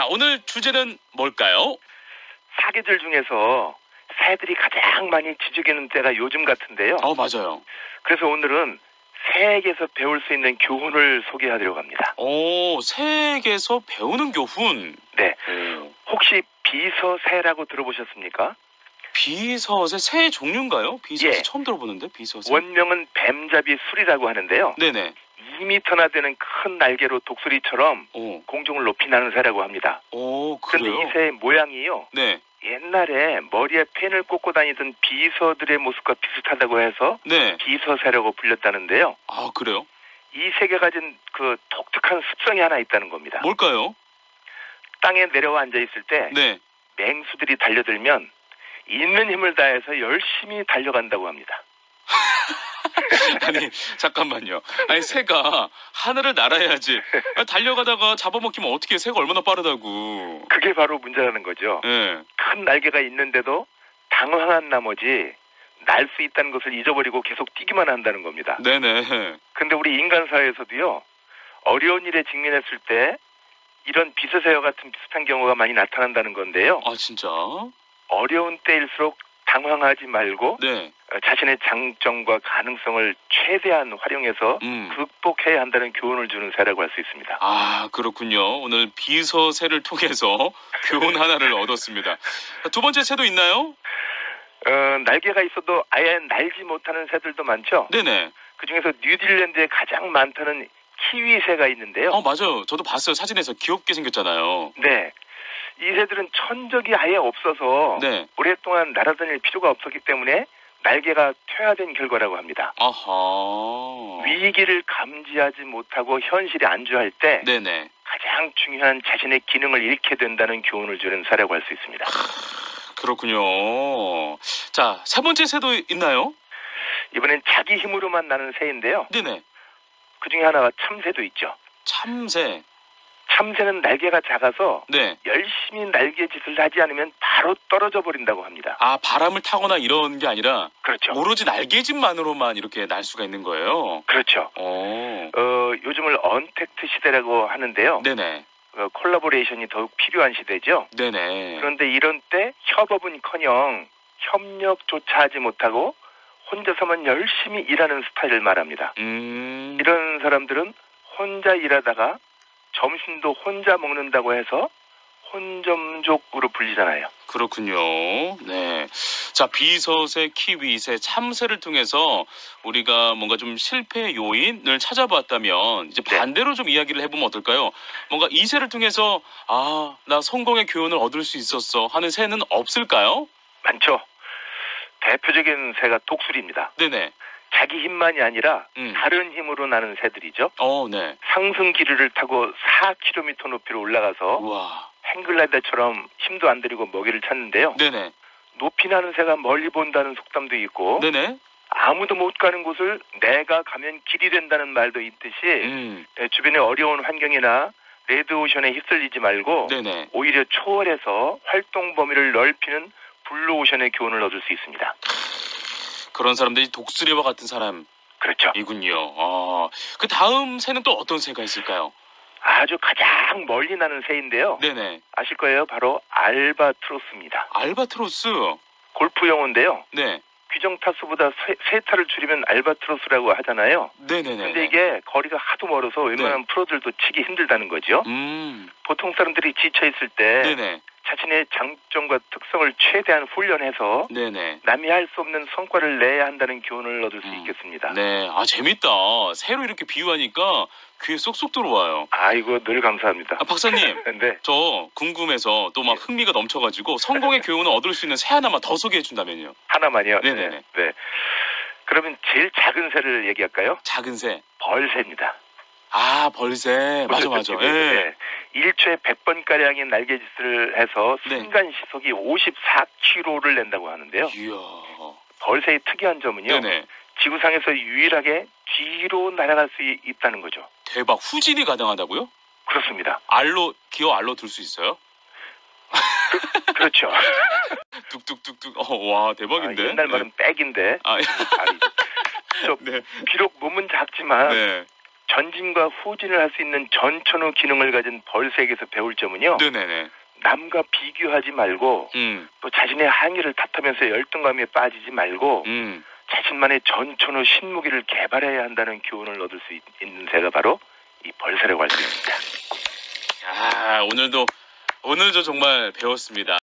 오늘 주제는 뭘까요? 사계절 중에서 새들이 가장 많이 지저귀는 때가 요즘 같은데요. 맞아요. 그래서 오늘은 새에게서 배울 수 있는 교훈을 소개하려고 합니다. 새에게서 배우는 교훈. 네. 혹시 비서새라고 들어보셨습니까? 비서새, 새의 종류인가요? 비서새 예. 처음 들어보는데, 비서새. 원명은 뱀잡이 수리라고 하는데요. 네네. 2m나 되는 큰 날개로 독수리처럼 공중을 높이 나는 새라고 합니다. 그런데 그래요? 이 새의 모양이요. 네. 옛날에 머리에 펜을 꽂고 다니던 비서들의 모습과 비슷하다고 해서 네. 비서새라고 불렸다는데요. 아, 그래요? 이 새가 가진 그 독특한 습성이 하나 있다는 겁니다. 뭘까요? 땅에 내려와 앉아있을 때 네. 맹수들이 달려들면 있는 힘을 다해서 열심히 달려간다고 합니다. 아니, 잠깐만요. 아니, 새가 하늘을 날아야지. 달려가다가 잡아먹히면 어떻게, 새가 얼마나 빠르다고. 그게 바로 문제라는 거죠. 네. 큰 날개가 있는데도 당황한 나머지 날 수 있다는 것을 잊어버리고 계속 뛰기만 한다는 겁니다. 네네. 근데 우리 인간 사회에서도요, 어려운 일에 직면했을 때 이런 비서새와 같은 비슷한 경우가 많이 나타난다는 건데요. 아, 진짜? 어려운 때일수록 당황하지 말고 네. 자신의 장점과 가능성을 최대한 활용해서 극복해야 한다는 교훈을 주는 새라고 할 수 있습니다. 아, 그렇군요. 오늘 비서새를 통해서 교훈 하나를 얻었습니다. 두 번째 새도 있나요? 날개가 있어도 아예 날지 못하는 새들도 많죠. 네네. 그중에서 뉴질랜드에 가장 많다는 키위새가 있는데요. 맞아요. 저도 봤어요. 사진에서 귀엽게 생겼잖아요. 네. 이 새들은 천적이 아예 없어서 네. 오랫동안 날아다닐 필요가 없었기 때문에 날개가 퇴화된 결과라고 합니다. 아하. 위기를 감지하지 못하고 현실에 안주할 때 네네. 가장 중요한 자신의 기능을 잃게 된다는 교훈을 주는 사례라고 할 수 있습니다. 그렇군요. 자, 세 번째 새도 있나요? 이번엔 자기 힘으로만 나는 새인데요. 네네. 그중에 하나가 참새도 있죠. 참새. 참새는 날개가 작아서 네. 열심히 날개짓을 하지 않으면 바로 떨어져 버린다고 합니다. 아, 바람을 타거나 이런 게 아니라 그렇죠. 오로지 날개짓만으로만 이렇게 날 수가 있는 거예요. 그렇죠. 요즘을 언택트 시대라고 하는데요. 네네. 콜라보레이션이 더욱 필요한 시대죠. 네네. 그런데 이런 때 협업은커녕 협력조차 하지 못하고 혼자서만 열심히 일하는 스타일을 말합니다. 이런 사람들은 혼자 일하다가 점심도 혼자 먹는다고 해서 혼점족으로 불리잖아요. 그렇군요. 네. 자, 비서새, 키위새, 참새를 통해서 우리가 뭔가 좀 실패 요인을 찾아봤다면 이제 반대로 좀 이야기를 해보면 어떨까요? 뭔가 이 새를 통해서 나 성공의 교훈을 얻을 수 있었어 하는 새는 없을까요? 많죠. 대표적인 새가 독수리입니다. 네네. 자기 힘만이 아니라 다른 힘으로 나는 새들이죠. 네. 상승 기류를 타고 4km 높이로 올라가서 우와. 행글라이더처럼 힘도 안 들이고 먹이를 찾는데요. 네네. 높이 나는 새가 멀리 본다는 속담도 있고 네네. 아무도 못 가는 곳을 내가 가면 길이 된다는 말도 있듯이 주변의 어려운 환경이나 레드오션에 휩쓸리지 말고 네네. 오히려 초월해서 활동 범위를 넓히는 블루오션의 교훈을 얻을 수 있습니다. 그런 사람들이 독수리와 같은 사람. 그렇죠. 이군요. 그 다음 새는 또 어떤 새가 있을까요? 아주 가장 멀리 나는 새인데요. 네네. 아실 거예요. 바로 알바트로스입니다. 알바트로스. 골프 용어인데요. 네. 규정 타수보다 세 타를 줄이면 알바트로스라고 하잖아요. 네네네. 근데 이게 거리가 하도 멀어서 웬만한 프로들도 치기 힘들다는 거죠. 보통 사람들이 지쳐 있을 때 네네. 자신의 장점과 특성을 최대한 훈련해서 네네. 남이 할 수 없는 성과를 내야 한다는 교훈을 얻을 수 있겠습니다. 네, 재밌다. 새로 이렇게 비유하니까 귀에 쏙쏙 들어와요. 아이고, 늘 감사합니다. 박사님, 네. 저 궁금해서 또 막 흥미가 넘쳐가지고 성공의 교훈을 얻을 수 있는 새 하나만 더 소개해 준다면요. 하나만요? 네네네. 네. 그러면 제일 작은 새를 얘기할까요? 작은 새. 벌새입니다. 벌새. 맞아. 네. 1초에 100번가량의 날개짓을 해서 순간 시속이 54km를 낸다고 하는데요. 이야. 벌새의 특이한 점은요. 네네. 지구상에서 유일하게 뒤로 날아갈 수 있다는 거죠. 대박. 후진이 가능하다고요? 그렇습니다. 기어 알로 들 수 있어요? 그렇죠. 뚝뚝뚝뚝. 와, 대박인데. 옛날 말은 백인데. 네. 비록 몸은 작지만 전진과 후진을 할 수 있는 전천후 기능을 가진 벌새에게서 배울 점은요. 네네네. 남과 비교하지 말고 또 자신의 항의를 탓하면서 열등감에 빠지지 말고 자신만의 전천후 신무기를 개발해야 한다는 교훈을 얻을 수 있는 새가 바로 이 벌새라고 할 수 있습니다. 오늘도 정말 배웠습니다.